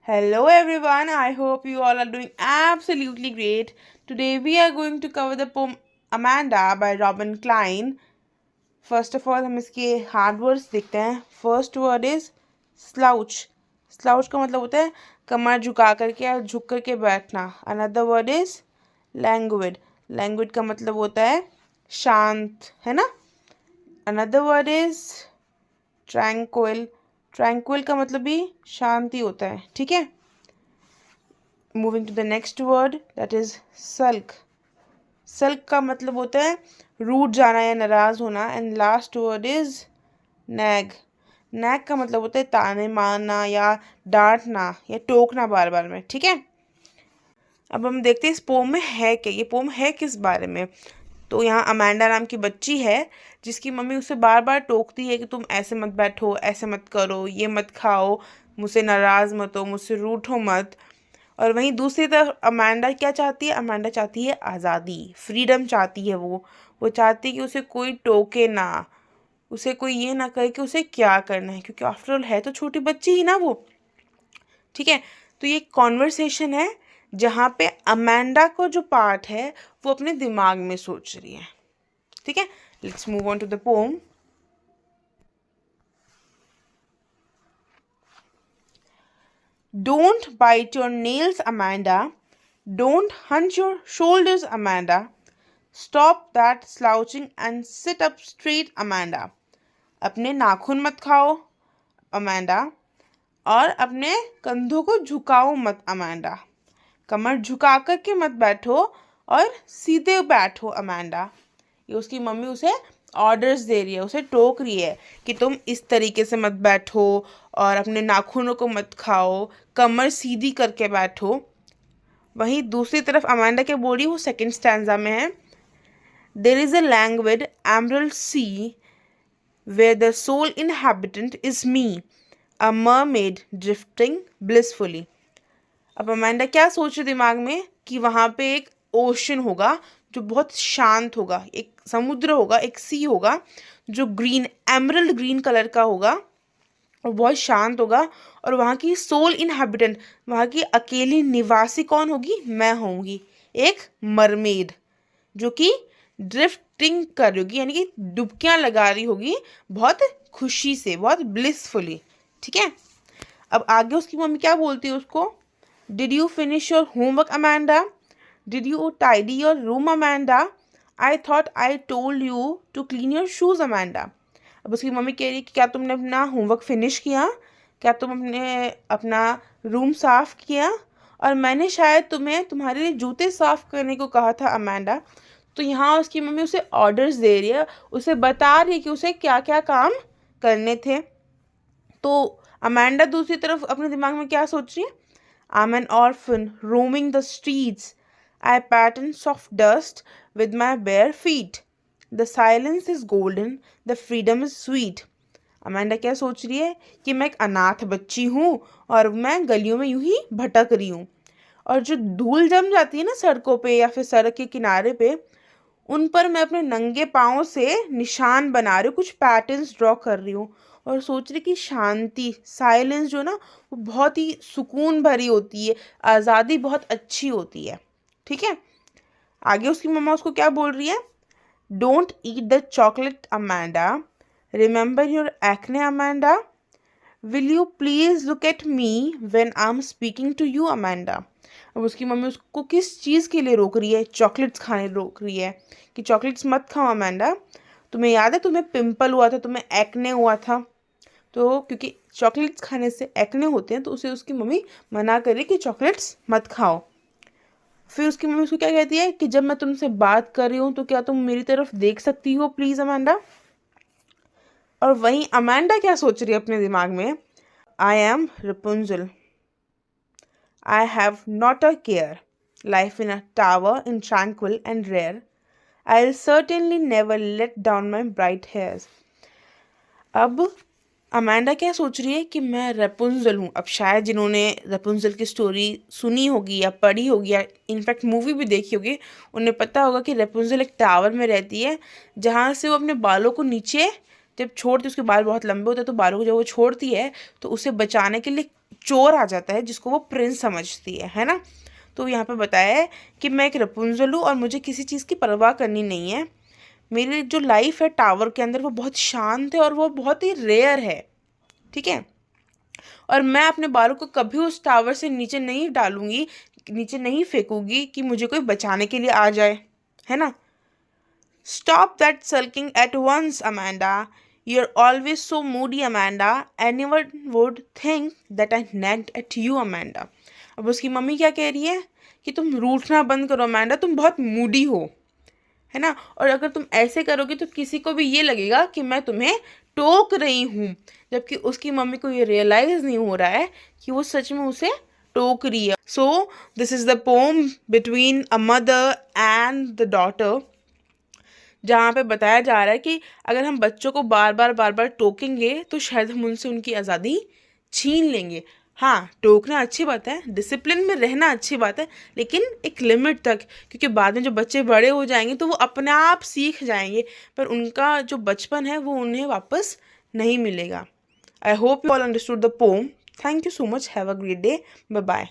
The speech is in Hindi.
Hello everyone, I hope you all are doing absolutely great. Today we are going to cover the poem Amanda by Robin Klein. First of all हम इसके हार्ड वर्ड्स देखते हैं. First word is slouch. Slouch का मतलब होता है कमर झुका करके या झुक करके बैठना. Another word is languid. Languid का मतलब होता है शांत, है ना. Another word is tranquil. Tranquil का मतलब भी शांति होता है, ठीक है. Moving to the next word that is sulk. Sulk का मतलब होता है रूठ जाना या नाराज होना. And last word is nag. Nag का मतलब होता है ताने मारना या डांटना या टोकना बार बार में, ठीक है. अब हम देखते हैं इस पोम में है क्या. ये पोम है किस बारे में. तो यहाँ अमांडा नाम की बच्ची है जिसकी मम्मी उसे बार बार टोकती है कि तुम ऐसे मत बैठो, ऐसे मत करो, ये मत खाओ, मुझसे नाराज़ मत हो, मुझसे रूठो मत. और वहीं दूसरी तरफ अमांडा क्या चाहती है. अमांडा चाहती है आज़ादी, फ्रीडम चाहती है. वो चाहती है कि उसे कोई टोके ना, उसे कोई ये ना कहे कि उसे क्या करना है, क्योंकि आफ्टर ऑल है तो छोटी बच्ची ही ना वो, ठीक है. तो ये कॉन्वर्सेशन है जहाँ पे अमांडा को जो पार्ट है वो अपने दिमाग में सोच रही है, ठीक है. Let's move on to the poem. Don't bite your nails, Amanda. Don't hunch your shoulders, Amanda. Stop that slouching and sit up straight, Amanda. अपने नाखून मत खाओ, अमांडा, और अपने कंधों को झुकाओ मत, अमांडा. कमर झुका कर के मत बैठो और सीधे बैठो, अमांडा. ये उसकी मम्मी उसे ऑर्डर्स दे रही है, उसे टोक रही है कि तुम इस तरीके से मत बैठो और अपने नाखूनों को मत खाओ, कमर सीधी करके बैठो. वहीं दूसरी तरफ अमांडा क्या बोल रही है वो सेकंड स्टैंजा में है. There is a languid emerald sea where the sole inhabitant is me, a mermaid drifting blissfully. अब अमांडा क्या सोच रही दिमाग में कि वहाँ पे एक ओशन होगा जो बहुत शांत होगा, एक समुद्र होगा, एक सी होगा जो ग्रीन, एमरल्ड ग्रीन कलर का होगा और बहुत शांत होगा. और वहाँ की सोल इनहैबिटेंट, वहाँ की अकेली निवासी कौन होगी. मैं होंगी, एक मरमेड जो कि ड्रिफ्टिंग कर रही होगी, यानी कि डुबकियाँ लगा रही होगी बहुत खुशी से, बहुत ब्लिसफुली, ठीक है. अब आगे उसकी मम्मी क्या बोलती है उसको. Did you finish your homework, Amanda. Did you tidy your room, Amanda. I thought I told you to clean your shoes, Amanda. अब उसकी मम्मी कह रही है कि क्या तुमने अपना होमवर्क फिनिश किया, क्या तुम अपना रूम साफ़ किया, और मैंने शायद तुम्हें तुम्हारे लिए जूते साफ़ करने को कहा था, अमांडा. तो यहाँ उसकी मम्मी उसे ऑर्डर्स दे रही है, उसे बता रही है कि उसे क्या क्या काम करने थे. तो अमांडा दूसरी तरफ अपने दिमाग में क्या सोच रही है. I'm an orphan roaming the streets. I pattern soft dust with my bare feet. The silence is golden, the freedom is sweet. Amanda क्या सोच रही है कि मैं एक अनाथ बच्ची हूँ और मैं गलियों में यूं ही भटक रही हूँ, और जो धूल जम जाती है ना सड़कों पे या फिर सड़क के किनारे पे, उन पर मैं अपने नंगे पाँव से निशान बना रही हूँ, कुछ पैटर्न्स ड्रॉ कर रही हूँ. और सोच रही कि शांति, साइलेंस जो ना वो बहुत ही सुकून भरी होती है, आज़ादी बहुत अच्छी होती है, ठीक है. आगे उसकी मम्मा उसको क्या बोल रही है. Don't eat the chocolate, Amanda. Remember your acne, Amanda. Will you please look at me when I am speaking to you, Amanda. अब उसकी मम्मी उसको किस चीज़ के लिए रोक रही है. चॉकलेट्स खाने रोक रही है कि चॉकलेट्स मत खाओ, अमांडा. तुम्हें याद है तुम्हें पिंपल हुआ था, तुम्हें एक्ने हुआ था, तो क्योंकि चॉकलेट्स खाने से एक्ने होते हैं तो उसे उसकी मम्मी मना करे कि चॉकलेट्स मत खाओ. फिर उसकी मम्मी उसको क्या कहती है कि जब मैं तुमसे बात कर रही हूँ तो क्या तुम मेरी तरफ देख सकती हो प्लीज़, अमांडा. और वहीं अमांडा क्या सोच रही है अपने दिमाग में. I am Rapunzel. I have not a care. Life in a tower in tranquil and rare. I will certainly never let down my bright hairs. अब अमांडा क्या सोच रही है कि मैं रेपुंजल हूँ. अब शायद जिन्होंने रेपुंजल की स्टोरी सुनी होगी या पढ़ी होगी या इनफैक्ट मूवी भी देखी होगी, उन्हें पता होगा कि रेपुंजल एक टावर में रहती है जहाँ से वो अपने बालों को नीचे जब छोड़ती है, उसके बाल बहुत लंबे होते हैं, तो बालों को जब वो छोड़ती है तो उसे बचाने के लिए चोर आ जाता है जिसको वो प्रिंस समझती है ना। तो यहाँ पे बताया है कि मैं एक रपुंजल हूँ और मुझे किसी चीज़ की परवाह करनी नहीं है। मेरी जो लाइफ है टावर के अंदर वो बहुत शांत है और वो बहुत ही रेयर है, ठीक है। और मैं अपने बालों को कभी उस टावर से नीचे नहीं डालूंगी, नीचे नहीं फेंकूंगी कि मुझे कोई बचाने के लिए आ जाए, है ना। Stop that sulking at once, Amanda. You're always so moody, Amanda. Anyone would think that I nagged at you, Amanda. अब उसकी मम्मी क्या कह रही है कि तुम रूठना बंद करो अमेंडा, तुम बहुत मूडी हो, है ना। और अगर तुम ऐसे करोगे तो किसी को भी ये लगेगा कि मैं तुम्हें टोक रही हूँ, जबकि उसकी मम्मी को ये रियलाइज नहीं हो रहा है कि वो सच में उसे टोक रही है। So this is the pome between a mother and the daughter, जहाँ पे बताया जा रहा है कि अगर हम बच्चों को बार बार टोकेंगे तो शायद हम उनसे उनकी आज़ादी छीन लेंगे। हाँ, टोकना अच्छी बात है, डिसिप्लिन में रहना अच्छी बात है, लेकिन एक लिमिट तक, क्योंकि बाद में जब बच्चे बड़े हो जाएंगे तो वो अपने आप सीख जाएंगे, पर उनका जो बचपन है वो उन्हें वापस नहीं मिलेगा। I hope you all understood the poem. Thank you so much. Have a great day. Bye bye.